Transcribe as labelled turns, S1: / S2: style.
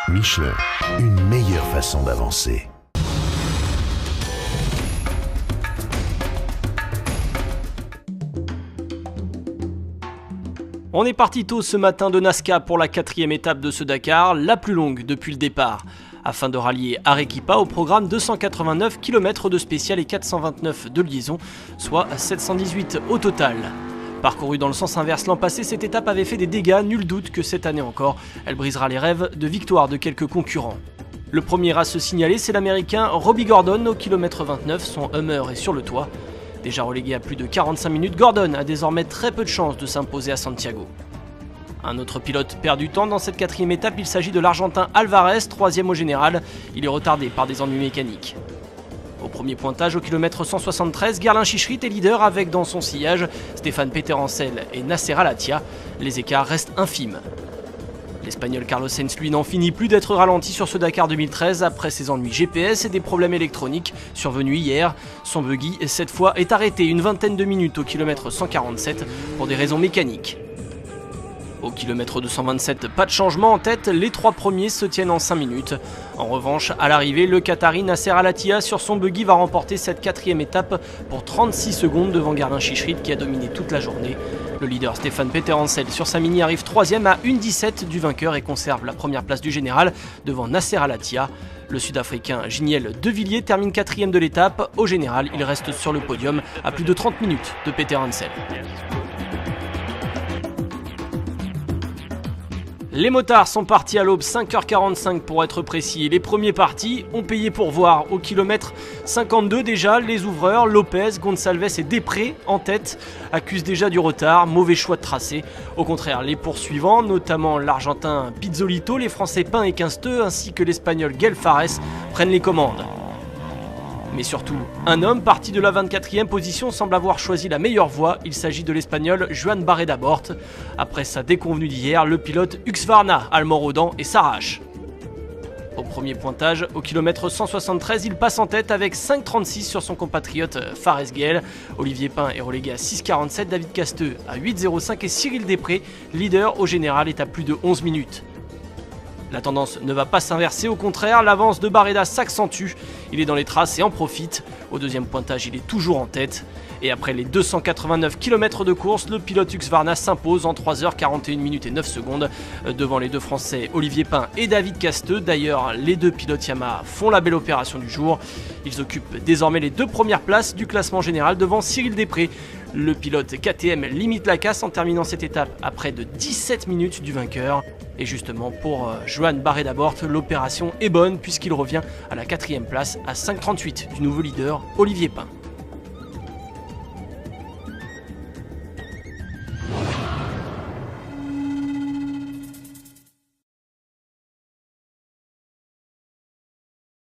S1: Michelin, une meilleure façon d'avancer.
S2: On est parti tôt ce matin de Nazca pour la 4e étape de ce Dakar, la plus longue depuis le départ. Afin de rallier Arequipa au programme 289 km de spécial et 429 de liaison, soit 718 au total. Parcourue dans le sens inverse l'an passé, cette étape avait fait des dégâts, nul doute que cette année encore, elle brisera les rêves de victoire de quelques concurrents. Le premier à se signaler, c'est l'américain Robbie Gordon au kilomètre 29, son Hummer est sur le toit. Déjà relégué à plus de 45 minutes, Gordon a désormais très peu de chances de s'imposer à Santiago. Un autre pilote perd du temps dans cette 4e étape, il s'agit de l'Argentin Alvarez, 3e au général, il est retardé par des ennuis mécaniques. Au premier pointage, au kilomètre 173, Gerlin Chichrit est leader avec dans son sillage Stéphane Peterhansel et Nasser Al-Attiyah. Les écarts restent infimes. L'Espagnol Carlos Sainz, lui, n'en finit plus d'être ralenti sur ce Dakar 2013 après ses ennuis GPS et des problèmes électroniques survenus hier. Son buggy, cette fois, est arrêté une vingtaine de minutes au kilomètre 147 pour des raisons mécaniques. Au kilomètre 227, pas de changement en tête, les 3 premiers se tiennent en 5 minutes. En revanche, à l'arrivée, le Qatari Nasser Al-Attiyah sur son buggy va remporter cette 4e étape pour 36 secondes devant Gerlin Chichrit qui a dominé toute la journée. Le leader Stéphane Peterhansel sur sa mini arrive 3e à 1,17 du vainqueur et conserve la première place du général devant Nasser Al-Attiyah. Le Sud-Africain Giniel Devilliers termine 4e de l'étape. Au général, il reste sur le podium à plus de 30 minutes de Peterhansel. Les motards sont partis à l'aube, 5h45 pour être précis. Les premiers partis ont payé pour voir. Au kilomètre 52 déjà, les ouvreurs, Lopez, Gonçalves et Després en tête, accusent déjà du retard, mauvais choix de tracé. Au contraire, les poursuivants, notamment l'Argentin Pizzolito, les Français Pain et Quinsteux, ainsi que l'Espagnol Guel Fares, prennent les commandes. Mais surtout, un homme parti de la 24e position semble avoir choisi la meilleure voie, il s'agit de l'Espagnol Joan Barreda Bort. Après sa déconvenue d'hier, le pilote Husqvarna a le mort aux dents et s'arrache. Au premier pointage, au kilomètre 173, il passe en tête avec 5,36 sur son compatriote Fares Guel. Olivier Pain est relégué à 6,47, David Casteux à 8,05 et Cyril Després, leader au général, est à plus de 11 minutes. La tendance ne va pas s'inverser, au contraire, l'avance de Barreda s'accentue, il est dans les traces et en profite. Au deuxième pointage, il est toujours en tête. Et après les 289 km de course, le pilote Husqvarna s'impose en 3h41 minutes et 9 secondes devant les deux Français Olivier Pain et David Casteux. D'ailleurs, les deux pilotes Yamaha font la belle opération du jour. Ils occupent désormais les 2 premières places du classement général devant Cyril Després. Le pilote KTM limite la casse en terminant cette étape à près de 17 minutes du vainqueur. Et justement pour Joan Barreda Bort, l'opération est bonne puisqu'il revient à la 4e place à 5,38 du nouveau leader Olivier Pain.